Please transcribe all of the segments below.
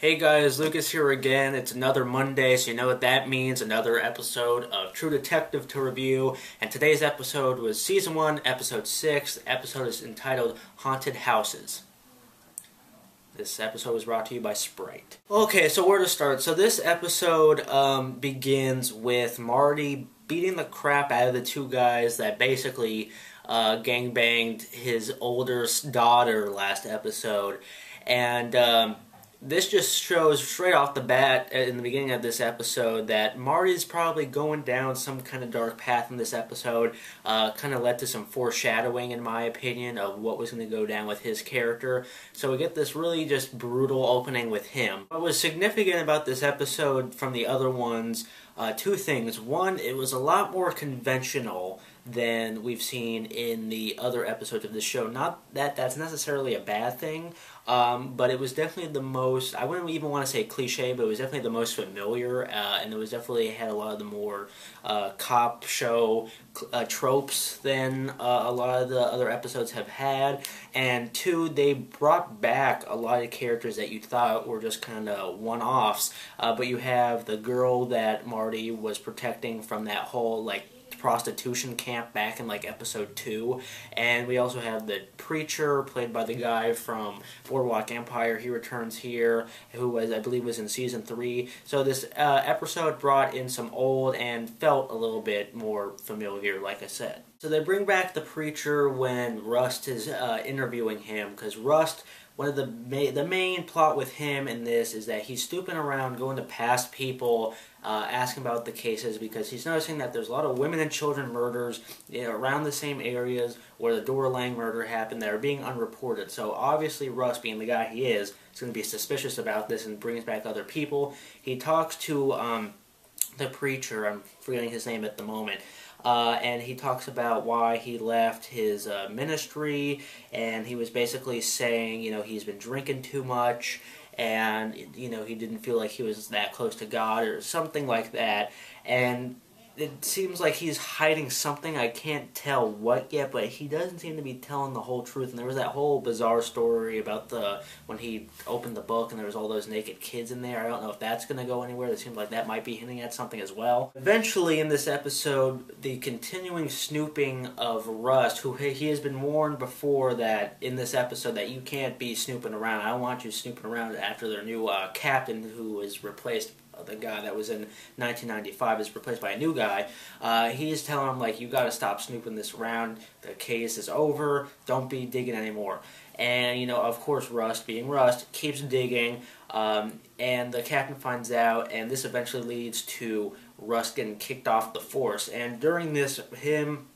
Hey guys, Lucas here again. It's another Monday, so you know what that means. Another episode of True Detective to review. And today's episode was Season 1, Episode 6. The episode is entitled Haunted Houses. This episode was brought to you by Sprite. Okay, so where to start? So this episode begins with Marty beating the crap out of the two guys that basically gangbanged his older daughter last episode. And this just shows straight off the bat in the beginning of this episode that Marty's probably going down some kind of dark path in this episode. Kind of led to some foreshadowing, in my opinion, of what was going to go down with his character. So we get this really just brutal opening with him. What was significant about this episode from the other ones, two things. One, it was a lot more conventional than we've seen in the other episodes of this show. Not that that's necessarily a bad thing, but it was definitely the most, I wouldn't even want to say cliche, but it was definitely the most familiar, and it was definitely had a lot of the more cop show tropes than a lot of the other episodes have had. And two, they brought back a lot of characters that you thought were just kind of one-offs, but you have the girl that Marty was protecting from that whole, like, prostitution camp back in like episode 2, and we also have the preacher played by the guy from Boardwalk Empire. He returns here, who was, I believe, was in season 3. So this episode brought in some old and felt a little bit more familiar, like I said. So they bring back the preacher when Rust is interviewing him, because Rust, one of the main plot with him in this is that he's snooping around, going to past people, asking about the cases, because he's noticing that there's a lot of women and children murders around the same areas where the Dora Lang murder happened that are being unreported. So obviously Russ, being the guy he is going to be suspicious about this and brings back other people. He talks to the preacher, I'm forgetting his name at the moment, and he talks about why he left his ministry, and he was basically saying, he's been drinking too much, and, he didn't feel like he was that close to God, or something like that. And it seems like he's hiding something. I can't tell what yet, but he doesn't seem to be telling the whole truth. And there was that whole bizarre story about when he opened the book and there was all those naked kids in there. I don't know if that's going to go anywhere. It seems like that might be hinting at something as well. Eventually, in this episode, the continuing snooping of Rust, who he has been warned before that in this episode that you can't be snooping around. I don't want you snooping around after their new captain, who was replaced. The guy that was in 1995 is replaced by a new guy. He's telling him, like, you got to stop snooping this around. The case is over. Don't be digging anymore. And, of course, Rust, being Rust, keeps digging. And the captain finds out, and this eventually leads to Rust getting kicked off the force. And during this, him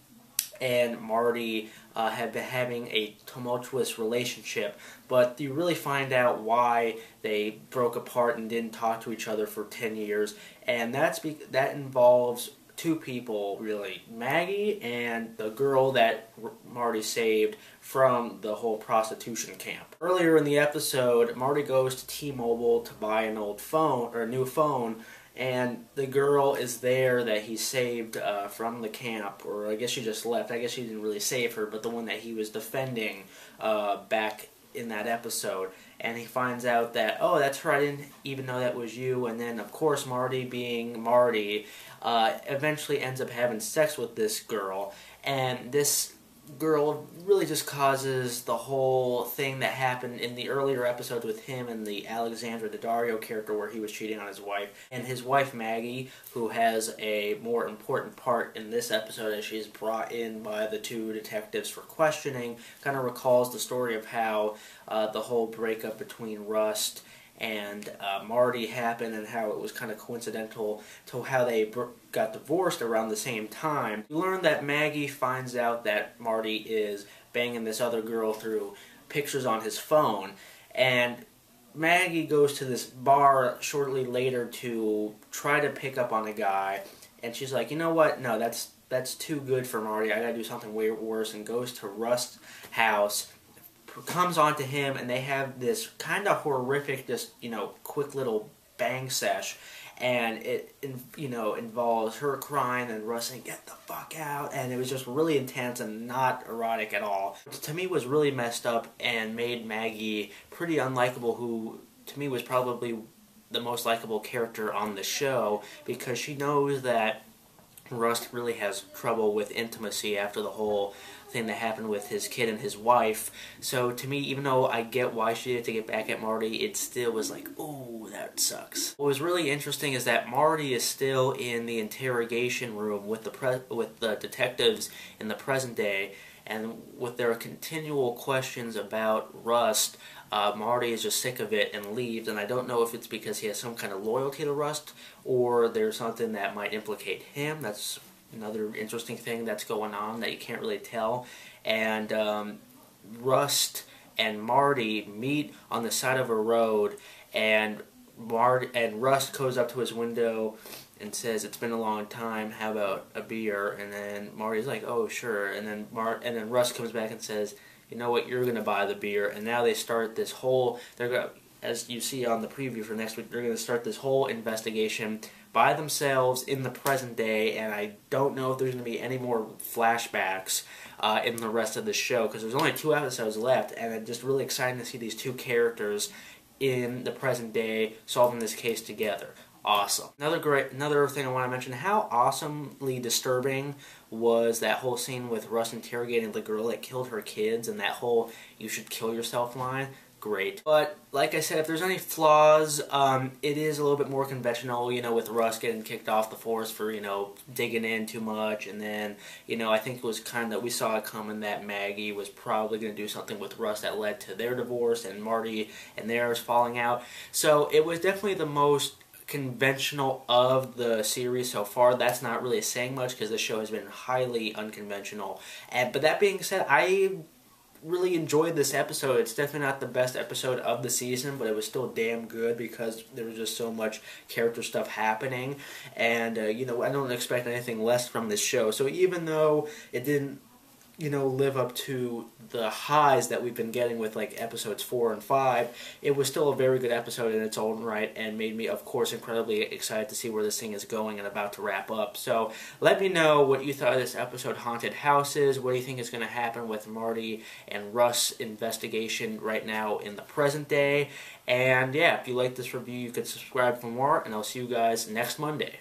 and Marty have been having a tumultuous relationship, but you really find out why they broke apart and didn't talk to each other for 10 years, and that involves two people, really. Maggie and the girl that Marty saved from the whole prostitution camp. Earlier in the episode, Marty goes to T-Mobile to buy an old phone, or a new phone, and the girl is there that he saved from the camp, or I guess she just left. I guess she didn't really save her, but the one that he was defending back in that episode. And he finds out that, oh, that's her, I didn't even know that was you. And then, of course, Marty, being Marty, eventually ends up having sex with this girl. And this girl really just causes the whole thing that happened in the earlier episodes with him and the Alexandra Daddario character, where he was cheating on his wife. And his wife Maggie, who has a more important part in this episode as she's brought in by the two detectives for questioning, kind of recalls the story of how the whole breakup between Rust and Marty happened, and how it was kind of coincidental to how they got divorced around the same time. We learn that Maggie finds out that Marty is banging this other girl through pictures on his phone, and Maggie goes to this bar shortly later to try to pick up on a guy, and she's like, you know what, no, that's too good for Marty, I gotta do something way worse, and goes to Rust's house, comes onto him, and they have this kind of horrific, just, quick little bang sesh, and it, involves her crying and Russ saying, "Get the fuck out," and it was just really intense and not erotic at all. To me, it was really messed up and made Maggie pretty unlikable, who to me, was probably the most likable character on the show, because she knows that Rust really has trouble with intimacy after the whole thing that happened with his kid and his wife. So to me, even though I get why she did to get back at Marty, it still was like, oh, that sucks. What was really interesting is that Marty is still in the interrogation room with the detectives in the present day, and with their continual questions about Rust, Marty is just sick of it and leaves, and I don't know if it's because he has some kind of loyalty to Rust, or there's something that might implicate him. That's another interesting thing that's going on that you can't really tell. And Rust and Marty meet on the side of a road, and Rust goes up to his window and says, "It's been a long time, how about a beer?" And then Marty's like, "Oh, sure." And then Rust comes back and says, "You know what, you're going to buy the beer." And now they start this whole, as you see on the preview for next week, they're going to start this whole investigation by themselves in the present day, and I don't know if there's going to be any more flashbacks in the rest of the show, because there's only 2 episodes left, and I'm just really excited to see these 2 characters in the present day solving this case together. Awesome. Another thing I want to mention, how awesomely disturbing was that whole scene with Russ interrogating the girl that killed her kids, and that whole "you should kill yourself" line. Great. But like I said, if there's any flaws, it is a little bit more conventional, with Russ getting kicked off the force for, digging in too much. And then, I think it was kind of, we saw it coming that Maggie was probably going to do something with Russ that led to their divorce, and Marty and theirs falling out. So it was definitely the most conventional of the series so far. That's not really saying much, because the show has been highly unconventional. But that being said, I really enjoyed this episode. It's definitely not the best episode of the season, but it was still damn good, because there was just so much character stuff happening. And I don't expect anything less from this show. So even though it didn't live up to the highs that we've been getting with like episodes 4 and 5, it was still a very good episode in its own right, and made me, of course, incredibly excited to see where this thing is going and about to wrap up. So let me know what you thought of this episode, Haunted Houses. What do you think is going to happen with Marty and Russ' investigation right now in the present day? And yeah, if you like this review, you could subscribe for more, and I'll see you guys next Monday.